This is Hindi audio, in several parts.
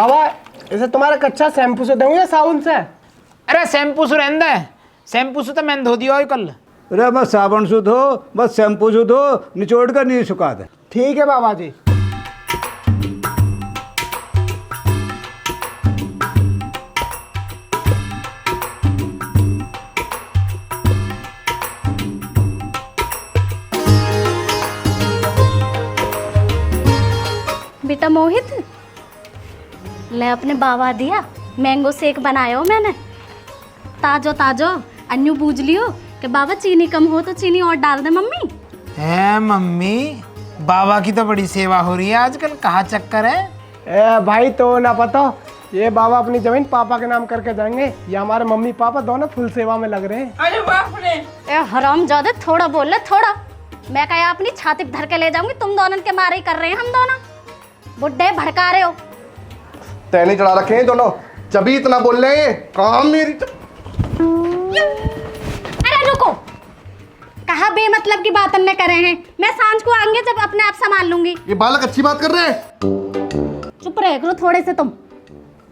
बाबा इसे तुम्हारा कच्चा शैम्पू से दूंगा या साबुन से? अरे शैम्पू से रहने दे, शैम्पू से तो मैंने धो दिया कल। अरे बस साबुन से धो, बस शैम्पू से धो, निचोड़ कर नहीं सुखा दे। ठीक है बाबा जी। बेटा मोहित, ले अपने बाबा दिया मैंगो शेक बनायो मैंने, ताजो ताजो। अन्यू पूछ लियो कि बाबा चीनी कम हो तो चीनी और डाल दे मम्मी। है मम्मी, बाबा की तो बड़ी सेवा हो रही है आजकल, कहाँ चक्कर है? ए भाई तो ना पता, ये बाबा अपनी जमीन पापा के नाम करके जाएंगे, ये हमारे मम्मी पापा दोनों फुल सेवा में लग रहे हैं। अरे बाप रे, ए हरामजादे, थोड़ा बोल ले थोड़ा। मैं क्या अपनी छाती पे धर के ले जाऊंगी? तुम दोनों के मारे ही कर रहे हैं हम दोनों, बुड्ढे भड़का रहे हो। तैने चढ़ा रखे हैं दोनों, जबी इतना बोल रहे हैं। काम मेरी अरे रुको, कहा बेमतलब की बात हमने करे हैं। मैं सांझ को आएंगे जब अपने आप संभाल लूंगी। ये बालक अच्छी बात कर रहे हैं। चुप रहे करो थोड़े से तुम।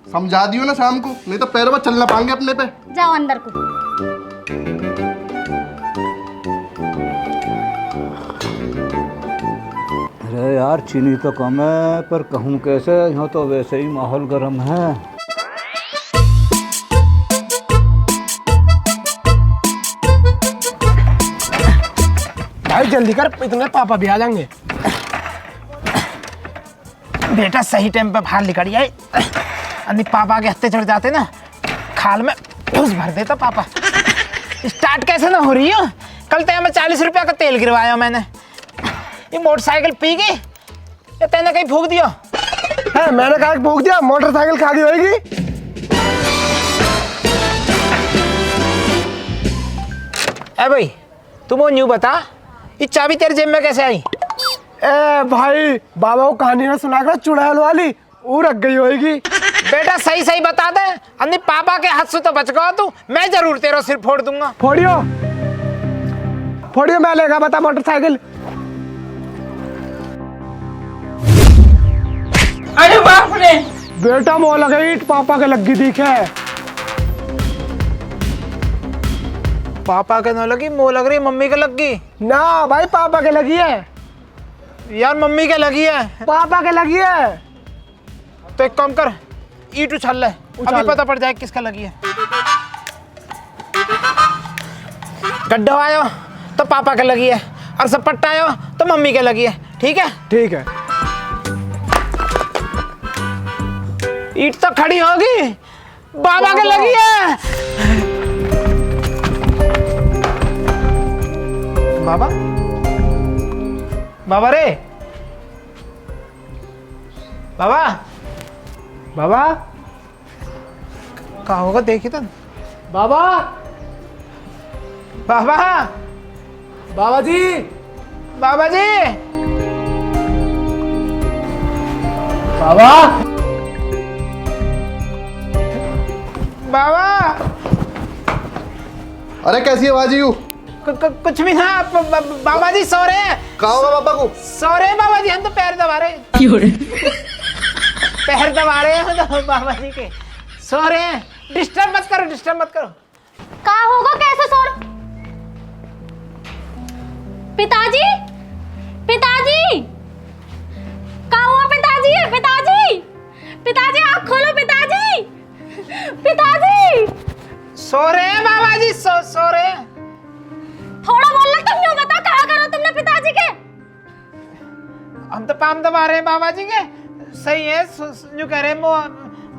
समझा दियो ना शाम को, नहीं तो पैरों पर चलना पाएंगे अपने पे। जाओ अंदर को। अरे यार चीनी तो कम है, पर कहूँ कैसे, यहाँ तो वैसे ही माहौल गर्म है। भाई जल्दी कर, इतने पापा भी आ जाएंगे। बेटा सही टाइम पे बाहर निकल आए, अन्य पापा के हत्थे चढ़ जाते ना, खाल में घुस भर देता पापा। स्टार्ट कैसे ना हो रही हो? कल तो मैं 40 रुपया का तेल गिरवाया मैंने। ये मोटरसाइकिल पी गई या तेने कहीं फूक दिया? है मैंने कहा फूक दिया, मोटरसाइकिल खाली होगी। ए भाई तुम वो न्यू बता, ये चाबी तेरे जेब में कैसे आई? ए भाई बाबा को कहानी ना सुनाकर चुड़ैल वाली वो रख गई होगी। बेटा सही सही बता दे, अन्य पापा के हाथ से तो बच गया तू, मैं जरूर तेरा सिर फोड़ दूंगा। फोड़ियो फोड़ियो, मैं लेगा बता मोटरसाइकिल। अरे बाप रे, बेटा मोह लगे ईट पापा के लगी दिखे। पापा के न लगी, मुँह लग रही, मम्मी के लग गई ना भाई, पापा के लगी है यार, मम्मी के लगी है। पापा के लगी है। तो एक काम कर, ईट उछाल ले, अभी पता पड़ जाए किसका लगी है। गड्ढा आयो तो पापा के लगी है, और सपट्टा आयो तो मम्मी के लगी है। ठीक है? ठीक है। ईट तो खड़ी होगी, बाबा के लगी है। बाबा बाबा रे, बाबा बाबा कहाँ होगा देखी तो। बाबा बाबा बाबा जी बाबा जी बाबा बाबा। अरे कैसी आवाज यू? कुछ भी ना, बाबा जी सो रहे हैं। कहा होगा पापा को? सो रहे हैं बाबा जी, हम तो पैर दबा रहे हैं। पैर दबा रहे हैं तो बाबा जी के सो रहे हैं। डिस्टर्ब मत करो, डिस्टर्ब मत करो। कहा होगा कैसे सोर? पिताजी पिताजी, कहा हुआ पिताजी? पिताजी पिताजी आँख खोलो पिताजी, पिताजी। सो रहे हैं बाबा जी, सो रहे हैं। थोड़ा बोलना तुम यूं बता, कहा करो तुमने पिताजी के? हम तो पाम दबा रहे हैं बाबा जी के। सही है, जो कह रहे हैं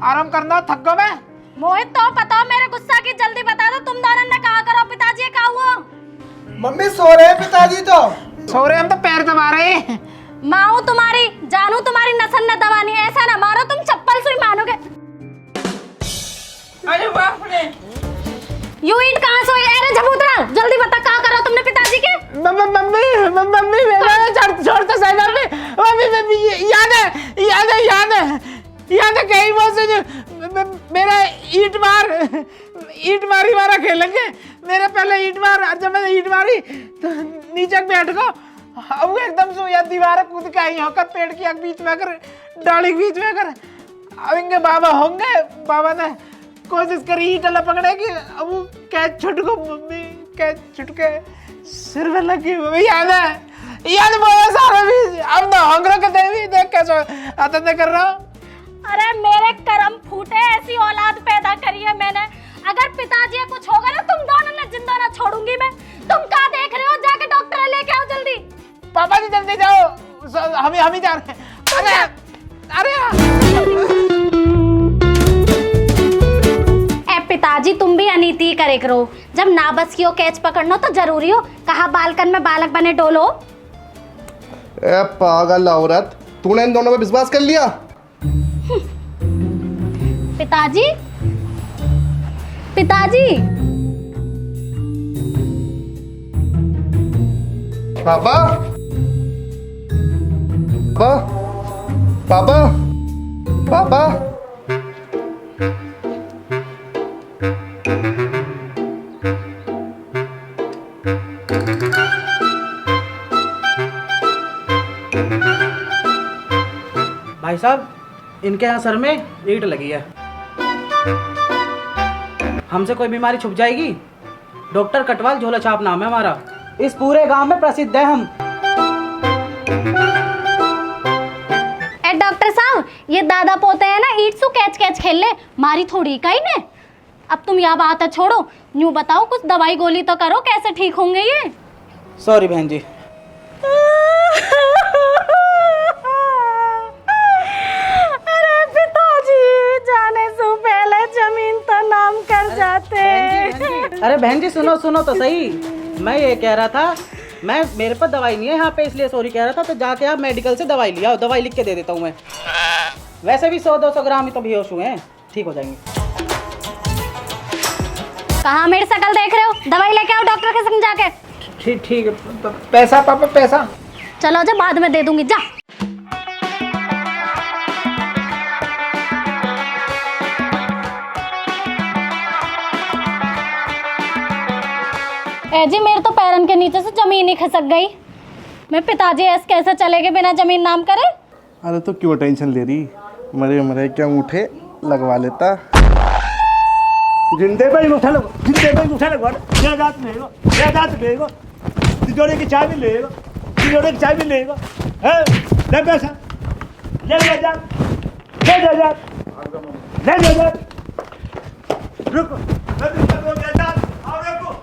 आराम करना, थक गो मैं। मोहित तो पता मेरे गुस्सा की, जल्दी बता दो तुम दोनों ने कहा करो पिताजी का हुआ? मम्मी सो रहे हैं पिताजी तो। सो रहे, हम तो पैर दबा रहे हैं। माँ तुम्हारी, जानू तुम्हारी नसन न दबानी है, ऐसा ना मारो तुम, चप्पल से ही मानोगे। अरे बाप रे, यू ईट कहाँ से हुई? अरे जबूतरा जल्दी बता, कहा करो तुमने पिताजी के? मम्मी छोड़ तो सही मम्मी, याद है कहीं वो से मेरा ईट मारी मारा खेलेंगे। मेरे पहले ईट मार, जब मैंने ईट मारी तो नीचे बैठ गो, अब वो एकदम से यार दीवार कूद के आई होकर पेड़ की बीच में कर, डाली के बीच में कर, अब इनके बाबा होंगे, बाबा ने कोशिश करी ईट पकड़े की, अब वो कैच छुट को मम्मी, कैच छुट के सिर में लगी मम्मी। याद बहुत सारा भी अब ना होंगे कहते भी देख कैसे आतंक कर रहा हूँ। अरे मेरे कर्म फूटे, ऐसी औलाद पैदा करी है मैंने। अगर पिताजी को कुछ होगा ना, तुम दोनों ने जिंदा ना छोड़ूंगी मैं। तुम क्या देख रहे हो, जाके डॉक्टर लेके आओ जल्दी। पापा जी जल्दी जाओ, हम ही जा रहे हैं। अरे पिताजी तुम भी अनीति करे करो। जब ना बस की हो कैच पकड़ना तो जरूरी हो, कहा बालकन में बालक बने डोलो। ए पागल औरत, तूने इन दोनों पे विश्वास कर लिया? पिताजी, पिताजी। पापा, पापा, पापा, पापा। भाई साहब, इनके यहाँ सर में ईंट लगी है। हमसे कोई बीमारी छुप जाएगी? डॉक्टर कटवाल झोला छाप नाम है हमारा, इस पूरे गांव में प्रसिद्ध है हम। डॉक्टर साहब, ये दादा पोते हैं ना, ईट सु कैच कैच खेल ले, मारी थोड़ी कहीं ने। अब तुम यह बात है छोड़ो, यूं बताओ कुछ दवाई गोली तो करो, कैसे ठीक होंगे ये? सॉरी बहन जी। अरे पिताजी, जाने से पहले जमीन तो नाम कर जाते। अरे बहन जी सुनो सुनो तो सही, मैं ये कह रहा था, मेरे पास दवाई नहीं है यहाँ पे, इसलिए सॉरी कह रहा था। तो जाके आप मेडिकल से दवाई लिया, दवाई लिख के दे देता हूँ मैं। वैसे भी 100-200 ग्राम ही तो बेहोश हुए हैं, ठीक हो जाएंगे। कहाँ मेरी शकल देख रहे हो? दवाई लेके आओ डॉक्टर के संग जाके। ठीक है। पैसा पापा, पैसा चलो जा, बाद में दे दूंगी, जा। जी मेरे तो पैरन के नीचे से जमीन ही खसक गई। मैं पिताजी ऐसे कैसे चलेगे बिना जमीन नाम करे? अरे तो क्यों टेंशन ले रही, मरे मरे क्या अंगूठे लगवा लेता। जिंदे पे उठा लो, जिंदे पे उठा लो, ये रात लेगो, ये रात लेगो, तिजोरी की चाबी लेगो, तिजोरी की चाबी लेगो, है ले पैसा, ले जा, ले जा, ले जा, रुको, मैं तुमको ले जा, आओ रुको।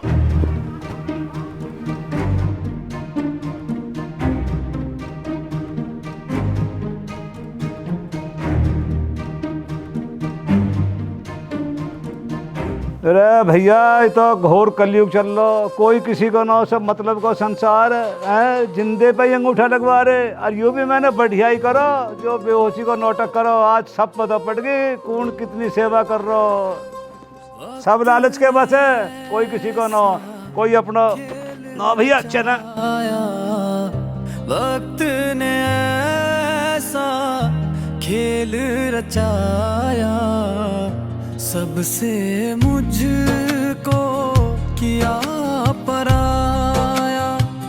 अरे भैया, ये तो घोर कलयुग चल लो, कोई किसी को ना, सब मतलब को संसार है। जिंदे पे अंगूठा लगवा रहे, और यूँ भी मैंने बढ़िया ही करो, जो बेहोशी को नोटक करो। आज सब पता पड़ गई कौन कितनी सेवा कर रहा। सब लालच के बस है, कोई किसी को ना, कोई अपना ना। भैया चला वक्त ने ऐसा खेल रचाया, सबसे मुझको किया पराया।